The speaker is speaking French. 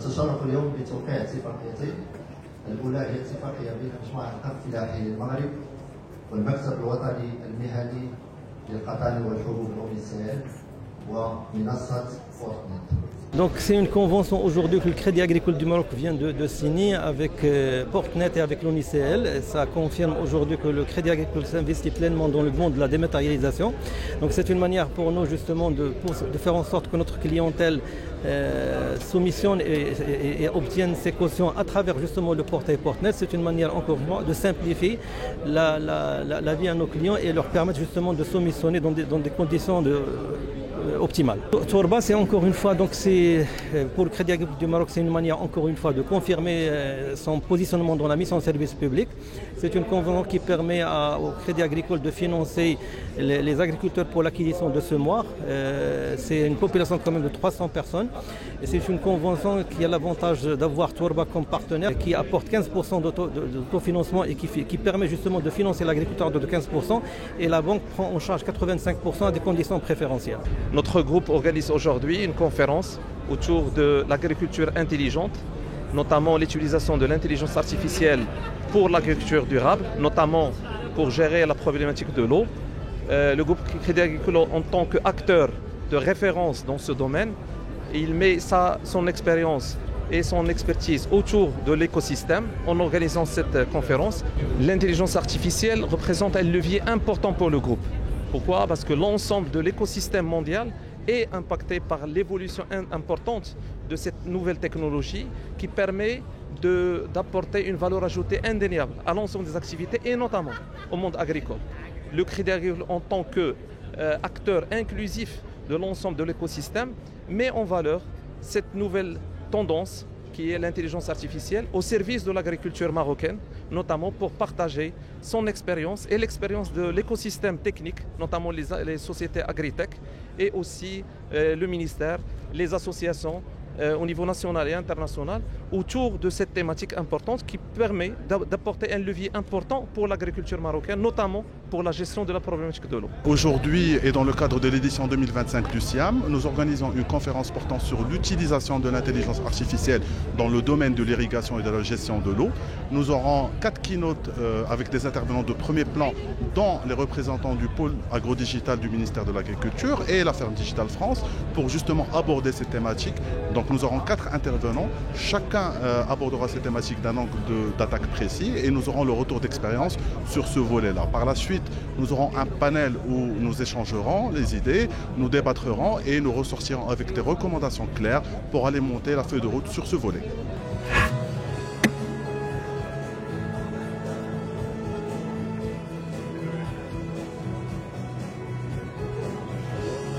نتشرف اليوم بتوقيع اتفاقيتين. الأولى هي اتفاقية بين مجموعة القطاع الفلاحي للمغرب والمكتب الوطني المهني للقطن والحبوب l'ONICL ومنصة فورتنت. Donc c'est une convention aujourd'hui que le Crédit Agricole du Maroc vient de signer avec Portnet et avec l'ONICL. Ça confirme aujourd'hui que le Crédit Agricole s'investit pleinement dans le monde de la dématérialisation. Donc c'est une manière pour nous justement de faire en sorte que notre clientèle soumissionne et obtienne ses cautions à travers justement le portail Portnet. C'est une manière encore une fois de simplifier la vie à nos clients et leur permettre justement de soumissionner dans des conditions optimales. Torba, c'est encore une fois, donc c'est pour le Crédit Agricole du Maroc, c'est une manière encore une fois de confirmer son positionnement dans la mission de service public. C'est une convention qui permet au Crédit Agricole de financer les agriculteurs pour l'acquisition de semoirs. C'est une population quand même de 300 personnes. Et c'est une convention qui a l'avantage d'avoir Torba comme partenaire, qui apporte 15% d'autofinancement et qui permet justement de financer l'agriculteur de 15%. Et la banque prend en charge 85% à des conditions préférentielles. Notre groupe organise aujourd'hui une conférence autour de l'agriculture intelligente, notamment l'utilisation de l'intelligence artificielle pour l'agriculture durable, notamment pour gérer la problématique de l'eau. Le groupe Crédit Agricole, en tant qu'acteur de référence dans ce domaine, il met son expérience et son expertise autour de l'écosystème en organisant cette conférence. L'intelligence artificielle représente un levier important pour le groupe. Pourquoi? Parce que l'ensemble de l'écosystème mondial est impacté par l'évolution importante de cette nouvelle technologie qui permet d'apporter une valeur ajoutée indéniable à l'ensemble des activités et notamment au monde agricole. Le Crédit Agricole, en tant qu'acteur inclusif de l'ensemble de l'écosystème, met en valeur cette nouvelle tendance qui est l'intelligence artificielle au service de l'agriculture marocaine, notamment pour partager son expérience et l'expérience de l'écosystème technique, notamment les sociétés agritech et aussi le ministère, les associations au niveau national et international autour de cette thématique importante qui permet d'apporter un levier important pour l'agriculture marocaine, notamment pour la gestion de la problématique de l'eau. Aujourd'hui et dans le cadre de l'édition 2025 du SIAM, nous organisons une conférence portant sur l'utilisation de l'intelligence artificielle dans le domaine de l'irrigation et de la gestion de l'eau. Nous aurons 4 keynotes avec des intervenants de premier plan, dont les représentants du pôle agrodigital du ministère de l'Agriculture et la Ferme Digitale France, pour justement aborder ces thématiques. Donc nous aurons 4 intervenants, chacun abordera ces thématiques d'un angle d'attaque précis et nous aurons le retour d'expérience sur ce volet-là. Par la suite, nous aurons un panel où nous échangerons les idées, nous débattrons et nous ressortirons avec des recommandations claires pour alimenter la feuille de route sur ce volet.